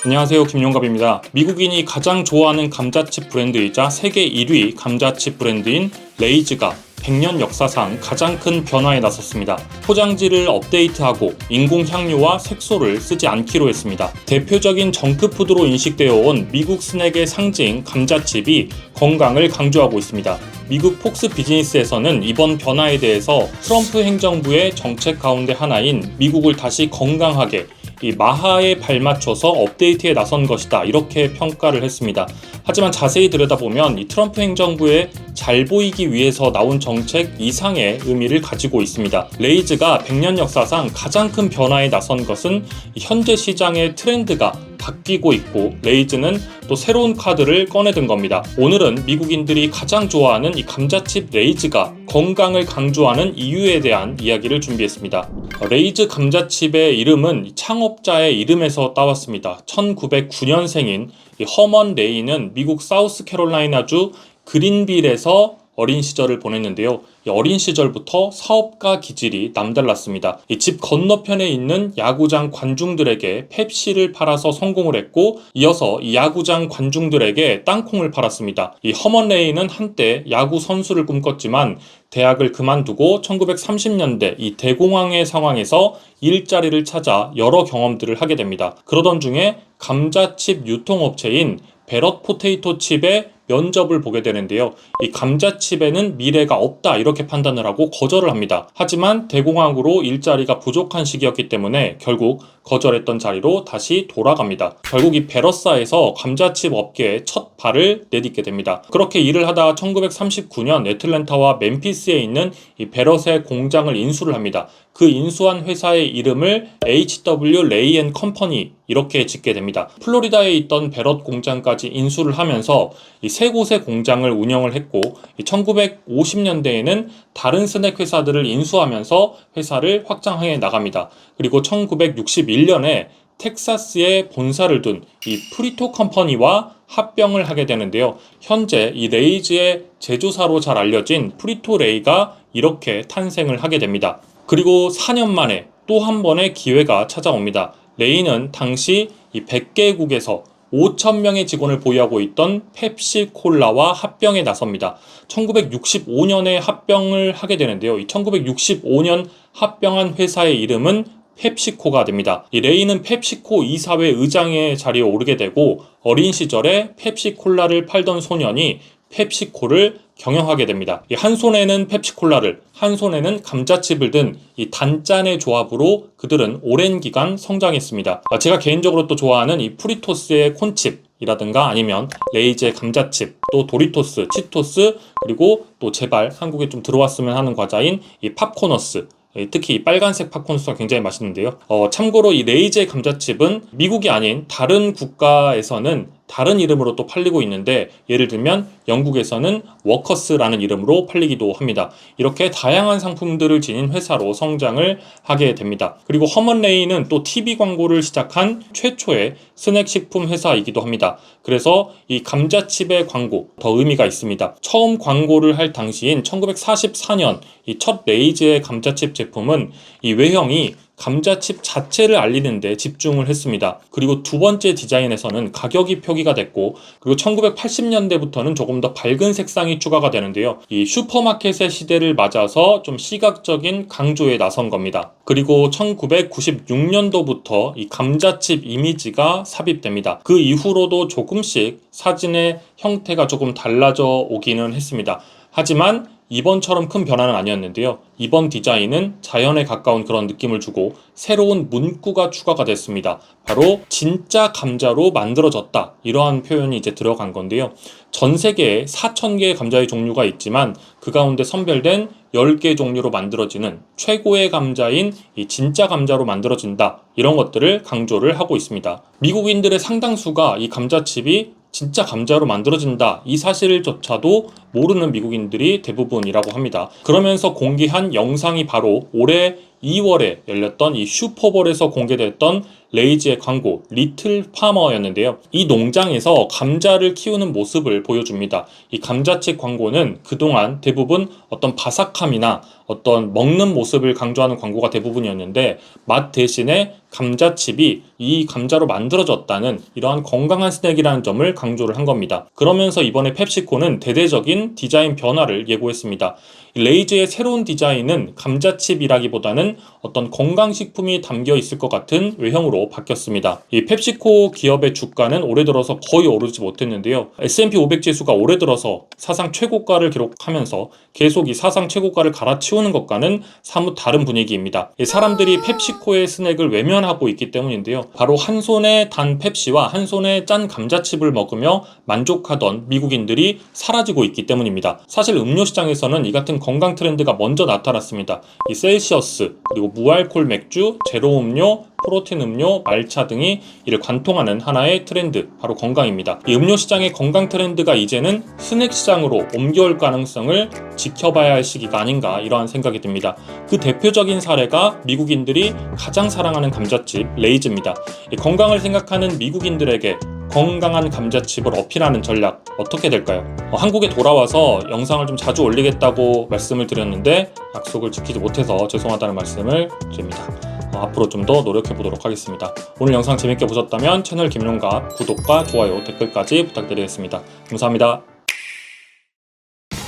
안녕하세요, 김용갑입니다. 미국인이 가장 좋아하는 감자칩 브랜드이자 세계 1위 감자칩 브랜드인 레이즈가 100년 역사상 가장 큰 변화에 나섰습니다. 포장지를 업데이트하고 인공 향료와 색소를 쓰지 않기로 했습니다. 대표적인 정크푸드로 인식되어 온 미국 스낵의 상징 감자칩이 건강을 강조하고 있습니다. 미국 폭스 비즈니스에서는 이번 변화에 대해서 트럼프 행정부의 정책 가운데 하나인 미국을 다시 건강하게 이 마하에 발맞춰서 업데이트에 나선 것이다, 이렇게 평가를 했습니다. 하지만 자세히 들여다보면 이 트럼프 행정부의 잘 보이기 위해서 나온 정책 이상의 의미를 가지고 있습니다. 레이즈가 100년 역사상 가장 큰 변화에 나선 것은 현재 시장의 트렌드가 바뀌고 있고, 레이즈는 또 새로운 카드를 꺼내든 겁니다. 오늘은 미국인들이 가장 좋아하는 이 감자칩 레이즈가 건강을 강조하는 이유에 대한 이야기를 준비했습니다. 레이즈 감자칩의 이름은 창업자의 이름에서 따왔습니다. 1909년생인 허먼 레이는 미국 사우스캐롤라이나주 그린빌에서 어린 시절을 보냈는데요. 어린 시절부터 사업가 기질이 남달랐습니다. 집 건너편에 있는 야구장 관중들에게 펩시를 팔아서 성공을 했고, 이어서 이 야구장 관중들에게 땅콩을 팔았습니다. 이 허먼 레이는 한때 야구 선수를 꿈꿨지만 대학을 그만두고 1930년대 이 대공황의 상황에서 일자리를 찾아 여러 경험들을 하게 됩니다. 그러던 중에 감자칩 유통업체인 베럿 포테이토 칩의 면접을 보게 되는데요. 이 감자칩에는 미래가 없다, 이렇게 판단을 하고 거절을 합니다. 하지만 대공황으로 일자리가 부족한 시기였기 때문에 결국 거절했던 자리로 다시 돌아갑니다. 결국 이 베럿사에서 감자칩 업계에 첫 발을 내딛게 됩니다. 그렇게 일을 하다 1939년 애틀랜타와 멤피스에 있는 이 베럿의 공장을 인수를 합니다. 그 인수한 회사의 이름을 H.W. 레이 앤 컴퍼니, 이렇게 짓게 됩니다. 플로리다에 있던 베럿 공장까지 인수를 하면서 이 세 곳의 공장을 운영을 했고, 1950년대에는 다른 스낵 회사들을 인수하면서 회사를 확장해 나갑니다. 그리고 1961년에 텍사스에 본사를 둔 이 프리토 컴퍼니와 합병을 하게 되는데요. 현재 이 레이즈의 제조사로 잘 알려진 프리토 레이가 이렇게 탄생을 하게 됩니다. 그리고 4년 만에 또 한 번의 기회가 찾아옵니다. 레이는 당시 이 100개국에서 5,000명의 직원을 보유하고 있던 펩시콜라와 합병에 나섭니다. 1965년에 합병을 하게 되는데요. 이 1965년 합병한 회사의 이름은 펩시코가 됩니다. 이 레이는 펩시코 이사회 의장의 자리에 오르게 되고, 어린 시절에 펩시콜라를 팔던 소년이 펩시코를 경영하게 됩니다. 한 손에는 펩시콜라를, 한 손에는 감자칩을 든 이 단짠의 조합으로 그들은 오랜 기간 성장했습니다. 제가 개인적으로 또 좋아하는 이 프리토스의 콘칩 이라든가 아니면 레이즈의 감자칩, 또 도리토스, 치토스, 그리고 또 제발 한국에 좀 들어왔으면 하는 과자인 이 팝코너스, 특히 이 빨간색 팝콘수가 굉장히 맛있는데요. 참고로 이 레이즈의 감자칩은 미국이 아닌 다른 국가에서는 다른 이름으로 또 팔리고 있는데, 예를 들면 영국에서는 워커스라는 이름으로 팔리기도 합니다. 이렇게 다양한 상품들을 지닌 회사로 성장을 하게 됩니다. 그리고 허먼 레이는 또 TV 광고를 시작한 최초의 스낵 식품 회사이기도 합니다. 그래서 이 감자칩의 광고 더 의미가 있습니다. 처음 광고를 할 당시인 1944년 이 첫 레이즈의 감자칩 제품은 이 외형이 감자칩 자체를 알리는 데 집중을 했습니다. 그리고 두 번째 디자인에서는 가격이 표기가 됐고, 그리고 1980년대부터는 조금 더 밝은 색상이 추가가 되는데요. 이 슈퍼마켓의 시대를 맞아서 좀 시각적인 강조에 나선 겁니다. 그리고 1996년도부터 이 감자칩 이미지가 삽입됩니다. 그 이후로도 조금씩 사진의 형태가 조금 달라져 오기는 했습니다. 하지만 이번처럼 큰 변화는 아니었는데요. 이번 디자인은 자연에 가까운 그런 느낌을 주고 새로운 문구가 추가가 됐습니다. 바로 진짜 감자로 만들어졌다, 이러한 표현이 이제 들어간 건데요. 전 세계에 4,000개의 감자의 종류가 있지만 그 가운데 선별된 10개 종류로 만들어지는 최고의 감자인 이 진짜 감자로 만들어진다, 이런 것들을 강조를 하고 있습니다. 미국인들의 상당수가 이 감자칩이 진짜 감자로 만들어진다, 이 사실조차도 모르는 미국인들이 대부분이라고 합니다. 그러면서 공개한 영상이 바로 올해 2월에 열렸던 이 슈퍼볼에서 공개됐던 레이즈의 광고 리틀 파머였는데요. 이 농장에서 감자를 키우는 모습을 보여줍니다. 이 감자칩 광고는 그동안 대부분 어떤 바삭함이나 어떤 먹는 모습을 강조하는 광고가 대부분이었는데 맛 대신에 감자칩이 이 감자로 만들어졌다는 이러한 건강한 스낵이라는 점을 강조를 한 겁니다. 그러면서 이번에 펩시코는 대대적인 디자인 변화를 예고했습니다. 레이즈의 새로운 디자인은 감자칩이라기보다는 어떤 건강식품이 담겨 있을 것 같은 외형으로 바뀌었습니다. 이 펩시코 기업의 주가는 올해 들어서 거의 오르지 못했는데요. S&P 500 지수가 올해 들어서 사상 최고가를 기록하면서 계속 이 사상 최고가를 갈아치우는 것과는 사뭇 다른 분위기입니다. 사람들이 펩시코의 스낵을 외면하고 있기 때문인데요. 바로 한 손에 단 펩시와 한 손에 짠 감자칩을 먹으며 만족하던 미국인들이 사라지고 있기 때문입니다. 사실 음료 시장에서는 이 같은 건강 트렌드가 먼저 나타났습니다. 이 셀시어스, 그리고 무알콜 맥주, 제로 음료, 프로틴 음료, 말차 등이 이를 관통하는 하나의 트렌드, 바로 건강입니다. 이 음료 시장의 건강 트렌드가 이제는 스낵 시장으로 옮겨올 가능성을 지켜봐야 할 시기가 아닌가, 이러한 생각이 듭니다. 그 대표적인 사례가 미국인들이 가장 사랑하는 감자칩 레이즈입니다. 이 건강을 생각하는 미국인들에게 건강한 감자칩을 어필하는 전략 어떻게 될까요? 한국에 돌아와서 영상을 좀 자주 올리겠다고 말씀을 드렸는데 약속을 지키지 못해서 죄송하다는 말씀을 드립니다. 앞으로 좀 더 노력해 보도록 하겠습니다. 오늘 영상 재밌게 보셨다면 채널 김용갑 구독과 좋아요, 댓글까지 부탁드리겠습니다. 감사합니다.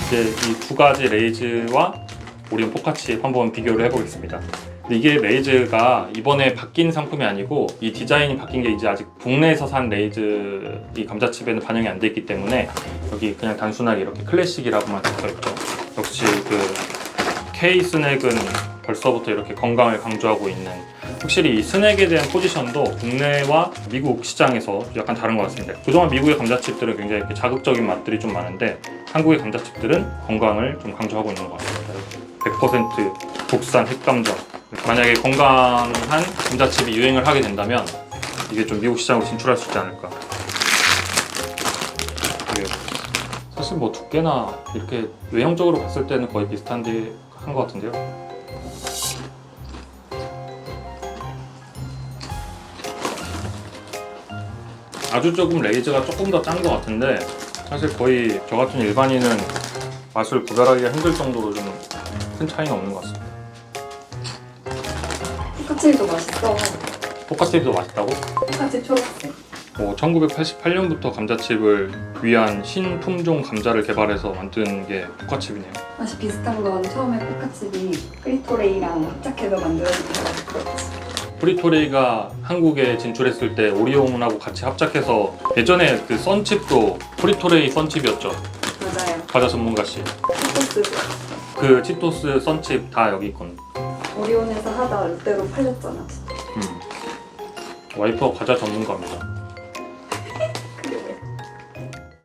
이제 이 두 가지 레이즈와 오리온 포카칩 한번 비교를 해보겠습니다. 근데 이게 레이즈가 이번에 바뀐 상품이 아니고 이 디자인이 바뀐 게 이제 아직 국내에서 산 레이즈 이 감자칩에는 반영이 안 돼 있기 때문에 여기 그냥 단순하게 이렇게 클래식이라고만 적혀있죠. 역시 그 K 스낵은 벌써부터 이렇게 건강을 강조하고 있는, 확실히 이 스낵에 대한 포지션도 국내와 미국 시장에서 약간 다른 것 같습니다. 그동안 미국의 감자칩들은 굉장히 이렇게 자극적인 맛들이 좀 많은데 한국의 감자칩들은 건강을 좀 강조하고 있는 것 같습니다. 100% 국산 핵감자. 만약에 건강한 감자칩이 유행을 하게 된다면 이게 좀 미국 시장으로 진출할 수 있지 않을까. 이게 사실 뭐 두께나 이렇게 외형적으로 봤을 때는 거의 비슷한데 한 것 같은데요. 아주 조금 레이즈가 조금 더 짠 것 같은데 사실 거의 저 같은 일반인은 맛을 구별하기가 힘들 정도로 좀 큰 차이는 없는 것 같습니다. 포카칩도 맛있어. 포카칩도 맛있다고? 포카칩 초록색. 1988년부터 감자칩을 위한 신품종 감자를 개발해서 만든 게 포카칩이네요. 맛이 비슷한 건 처음에 포카칩이 프리토레이랑 합작해서 만들어진 거라서 그렇지. 프리토레이가 한국에 진출했을 때 오리온하고 같이 합작해서 예전에 그 썬칩도 프리토레이 썬칩이었죠. 맞아요. 과자 전문가씨. 치토스. 그 치토스 썬칩 다 여기 있거든. 오리온에서 하다 롯데로 팔렸잖아. 와이프가 과자 전문가입니다.